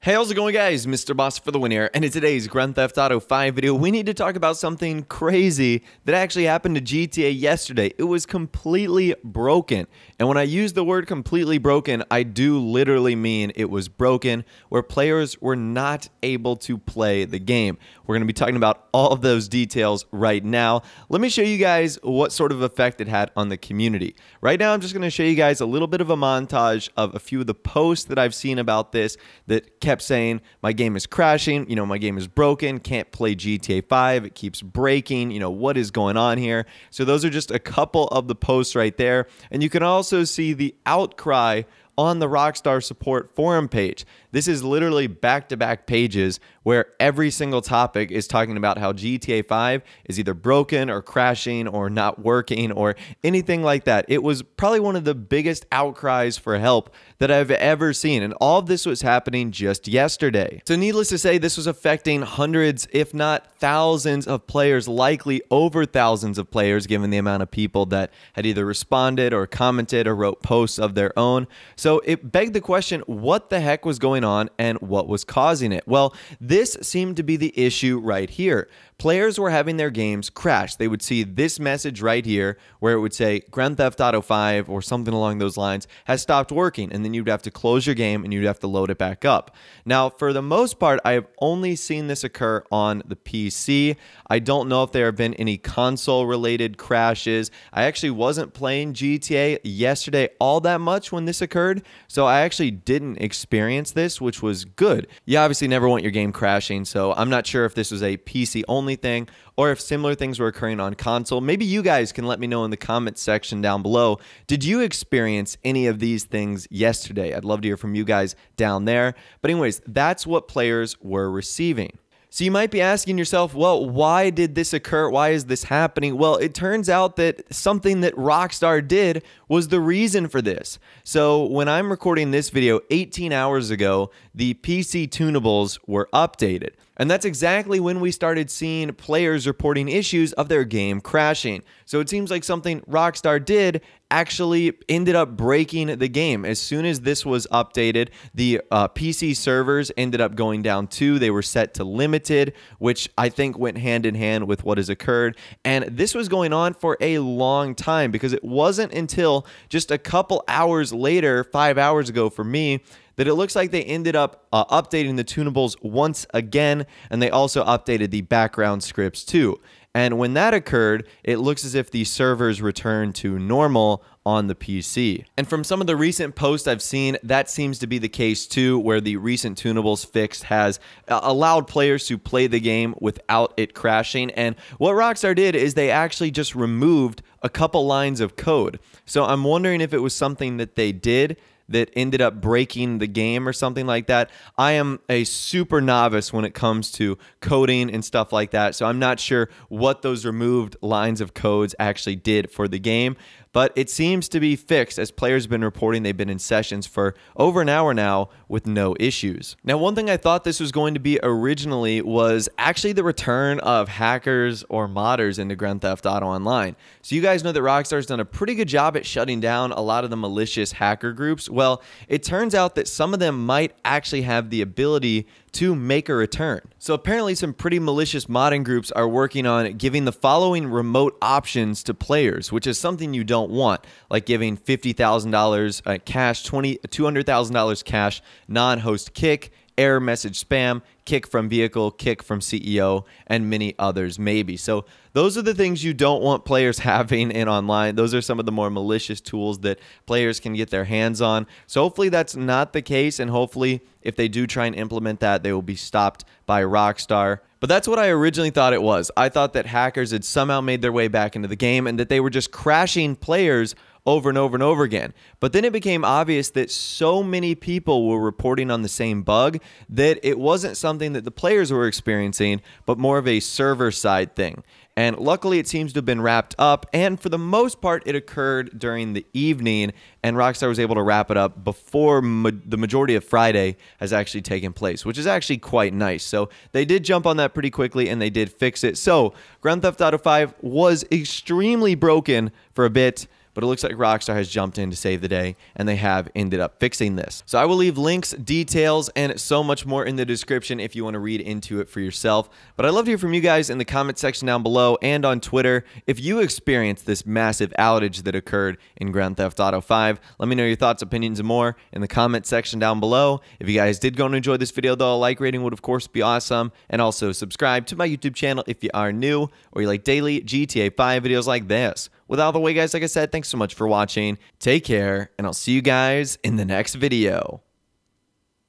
Hey, how's it going, guys? Mr. Boss for the win here, and in today's Grand Theft Auto 5 video, we need to talk about something crazy that actually happened to GTA yesterday. It was completely broken, and when I use the word completely broken, I do literally mean it was broken, where players were not able to play the game. We're going to be talking about all of those details right now. Let me show you guys what sort of effect it had on the community. Right now, I'm just going to show you guys a little bit of a montage of a few of the posts that I've seen about this that kept saying my game is crashing, my game is broken, can't play GTA 5, it keeps breaking, what is going on here? So those are just a couple of the posts right there, and you can also see the outcry on the Rockstar support forum page. This is literally back-to-back pages where every single topic is talking about how GTA 5 is either broken or crashing or not working or anything like that. It was probably one of the biggest outcries for help that I've ever seen, and all of this was happening just yesterday. So needless to say, this was affecting hundreds, if not thousands of players, likely over thousands of players, given the amount of people that had either responded or commented or wrote posts of their own. So it begged the question, what the heck was going on and what was causing it? Well, this seemed to be the issue right here. Players were having their games crash. They would see this message right here where it would say Grand Theft Auto 5 or something along those lines has stopped working, and then you'd have to close your game and you'd have to load it back up. Now, for the most part, I have only seen this occur on the PC. I don't know if there have been any console-related crashes. I actually wasn't playing GTA yesterday all that much when this occurred, so I actually didn't experience this, which was good. You obviously never want your game crashing, so I'm not sure if this was a PC-only thing or if similar things were occurring on console. Maybe you guys can let me know in the comments section down below. Did you experience any of these things yesterday? I'd love to hear from you guys down there. But anyways, that's what players were receiving. So you might be asking yourself, well, why did this occur? Why is this happening? Well, it turns out that something that Rockstar did was the reason for this. So when I'm recording this video 18 hours ago, the PC tunables were updated. And that's exactly when we started seeing players reporting issues of their game crashing. So it seems like something Rockstar did actually ended up breaking the game. As soon as this was updated, the PC servers ended up going down too. They were set to limited, which I think went hand in hand with what has occurred. And this was going on for a long time because it wasn't until just a couple hours later, 5 hours ago for me, that it looks like they ended up updating the tunables once again, and they also updated the background scripts too. And when that occurred, it looks as if the servers returned to normal on the PC. And from some of the recent posts I've seen, that seems to be the case too, where the recent tunables fix has allowed players to play the game without it crashing. And what Rockstar did is they actually just removed a couple lines of code. So I'm wondering if it was something that they did that ended up breaking the game or something like that. I am a super novice when it comes to coding and stuff like that, so I'm not sure what those removed lines of codes actually did for the game, but it seems to be fixed, as players have been reporting they've been in sessions for over an hour now with no issues. Now, one thing I thought this was going to be originally was actually the return of hackers or modders into Grand Theft Auto Online. So you guys know that Rockstar's done a pretty good job at shutting down a lot of the malicious hacker groups. Well, it turns out that some of them might actually have the ability to make a return. So apparently some pretty malicious modding groups are working on giving the following remote options to players, which is something you don't want, like giving $50,000 cash, $200,000 cash, non-host kick, error message spam, kick from vehicle, kick from CEO, and many others maybe. So those are the things you don't want players having in online. Those are some of the more malicious tools that players can get their hands on. So hopefully that's not the case, and hopefully if they do try and implement that, they will be stopped by Rockstar. But that's what I originally thought it was. I thought that hackers had somehow made their way back into the game and that they were just crashing players over and over and over again. But then it became obvious that so many people were reporting on the same bug that it wasn't something that the players were experiencing, but more of a server side thing. And luckily it seems to have been wrapped up, and for the most part it occurred during the evening, and Rockstar was able to wrap it up before the majority of Friday has actually taken place, which is actually quite nice. So they did jump on that pretty quickly and they did fix it. So Grand Theft Auto 5 was extremely broken for a bit, but it looks like Rockstar has jumped in to save the day, and they have ended up fixing this. So I will leave links, details, and so much more in the description if you want to read into it for yourself. But I'd love to hear from you guys in the comment section down below and on Twitter if you experienced this massive outage that occurred in Grand Theft Auto 5. Let me know your thoughts, opinions, and more in the comment section down below. If you guys did go and enjoy this video, though, a like rating would of course be awesome. And also subscribe to my YouTube channel if you are new or you like daily GTA 5 videos like this. With all the way, guys, like I said, thanks so much for watching. Take care, and I'll see you guys in the next video.